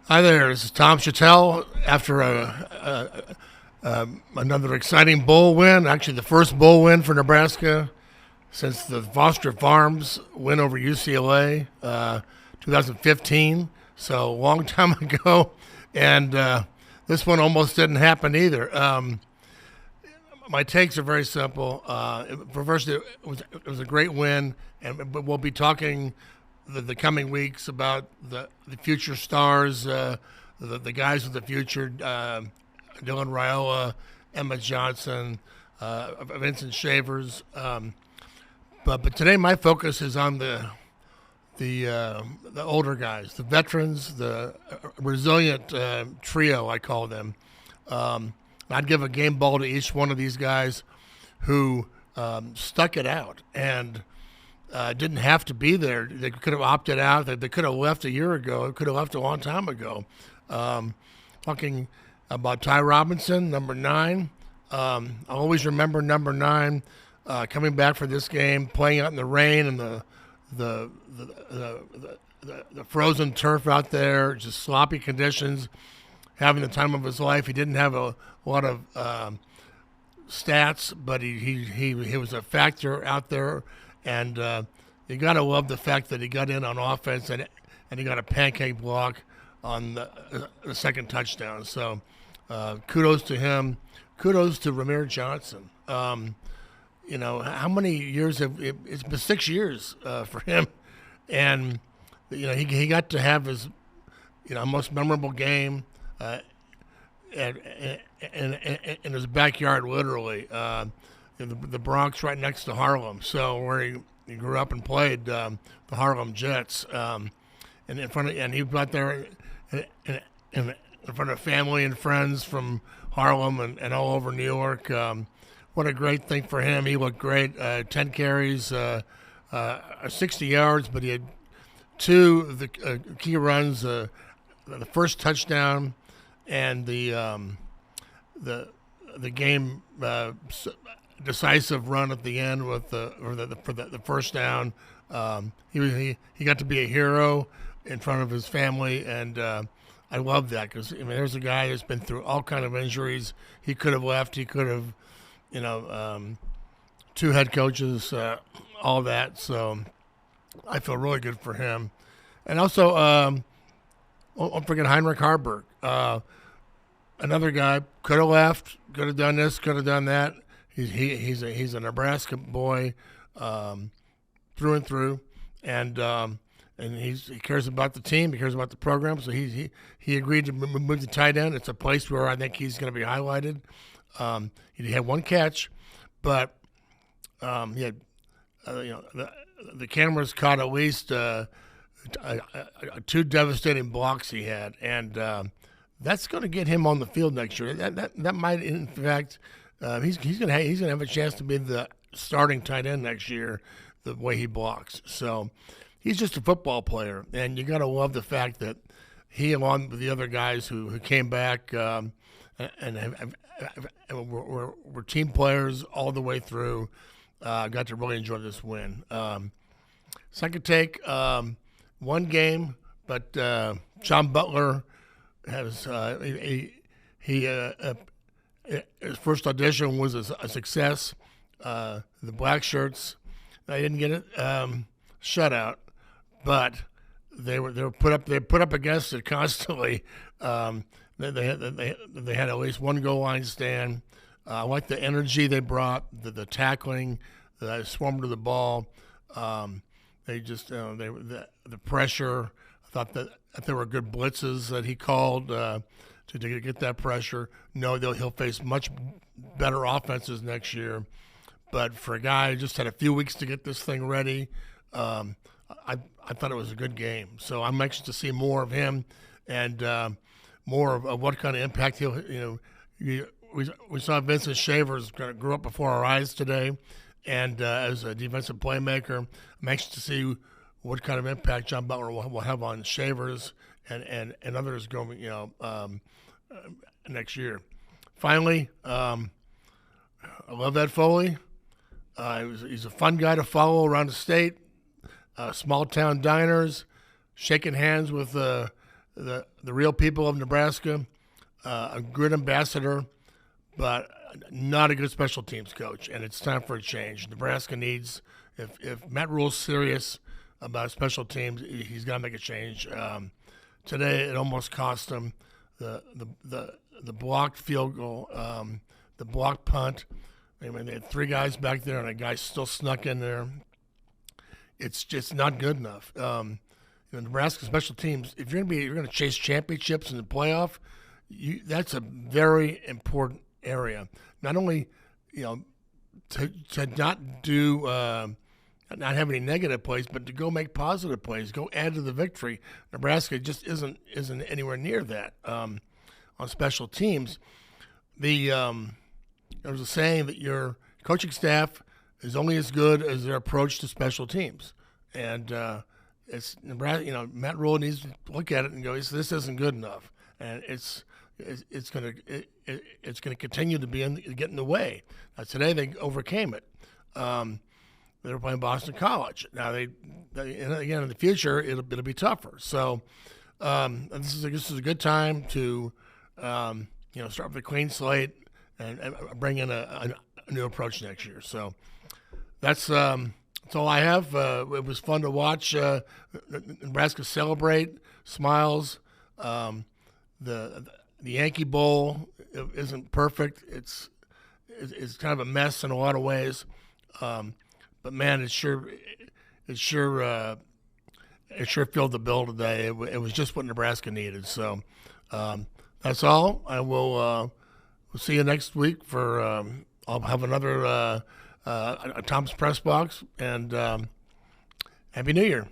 Hi there, this is Tom Shatel. After another exciting bowl win, actually the first bowl win for Nebraska since the Foster Farms win over UCLA, 2015. So a long time ago, and this one almost didn't happen either. My takes are very simple. First, it was a great win, but we'll be talking the coming weeks about the future stars, the guys of the future, Dylan Raiola, Emmett Johnson, Vincent Shavers. But today my focus is on the older guys, the veterans, the resilient trio, I call them. I'd give a game ball to each one of these guys who stuck it out and didn't have to be there. They could have opted out. They could have left a year ago. They could have left a long time ago. Talking about Ty Robinson, number 9. I always remember number 9 coming back for this game, playing out in the rain and the frozen turf out there, just sloppy conditions, having the time of his life. He didn't have a lot of stats, but he was a factor out there, and you got to love the fact that he got in on offense and he got a pancake block on the second touchdown. So kudos to him. Kudos to Ramir Johnson. How many years it's been 6 years for him, and he got to have his most memorable game in his backyard, literally. The Bronx, right next to Harlem, so where he grew up and played, the Harlem Jets, and he was out there in front of family and friends from Harlem and all over New York. What a great thing for him. He looked great. 10 carries, 60 yards, but he had 2 of the key runs. The first touchdown and the game decisive run at the end with the first down. He got to be a hero in front of his family, and I love that because there's a guy that's been through all kind of injuries. He could have left. He could have, 2 head coaches, all that. So I feel really good for him, and also don't forget Heinrich Harburg. Another guy could have left, could have done this, could have done that. He's a Nebraska boy through and through, and he cares about the team, he cares about the program. So he agreed to move to tight end. It's a place where I think he's going to be highlighted. He had 1 catch, but he had the cameras caught at least 2 devastating blocks he had, and that's going to get him on the field next year. That might, in fact, he's going to have a chance to be the starting tight end next year, the way he blocks. So he's just a football player, and you got to love the fact that he, along with the other guys who came back and were team players all the way through, got to really enjoy this win. Second take, 1 game, but John Butler has his first audition was a success. The black shirts, they didn't get it shutout, but they put up against it constantly. They had at least 1 goal line stand. I like the energy they brought, the tackling, the swarm to the ball. They just the pressure. I thought that there were good blitzes that he called to get that pressure. No, he'll face much better offenses next year. But for a guy who just had a few weeks to get this thing ready, I thought it was a good game. So I'm anxious to see more of him and more of what kind of impact he'll. We saw Vincent Shavers grew up before our eyes today, and as a defensive playmaker, I'm anxious to see what kind of impact John Butler will have on Shavers and others going next year. Finally, I love Ed Foley. He's a fun guy to follow around the state. Small town diners, shaking hands with the the real people of Nebraska, a good ambassador, but not a good special teams coach. And it's time for a change. Nebraska needs, if Matt Rule's serious about special teams, he's got to make a change. Today, it almost cost him the blocked field goal, the blocked punt. I mean, they had 3 guys back there, and a guy still snuck in there. It's just not good enough. Nebraska special teams, if you're going to chase championships in the playoff, that's a very important area. Not only to not do not have any negative plays, but to go make positive plays, go add to the victory. Nebraska just isn't anywhere near that on special teams. There's a saying that your coaching staff is only as good as their approach to special teams, and it's Nebraska. Matt Rule needs to look at it and go, "This isn't good enough," and it's going to continue to get in the way. Now, today they overcame it. They were playing Boston College. Now they again in the future it'll be tougher. So this is a good time to start with a clean slate and bring in a new approach next year. So that's all I have. It was fun to watch Nebraska celebrate, smiles. The Yankee Bowl isn't perfect. It's kind of a mess in a lot of ways. But man, it sure filled the bill today. It was just what Nebraska needed. So that's all. I will we'll see you next week for I'll have another Tom's Press Box, and Happy New Year.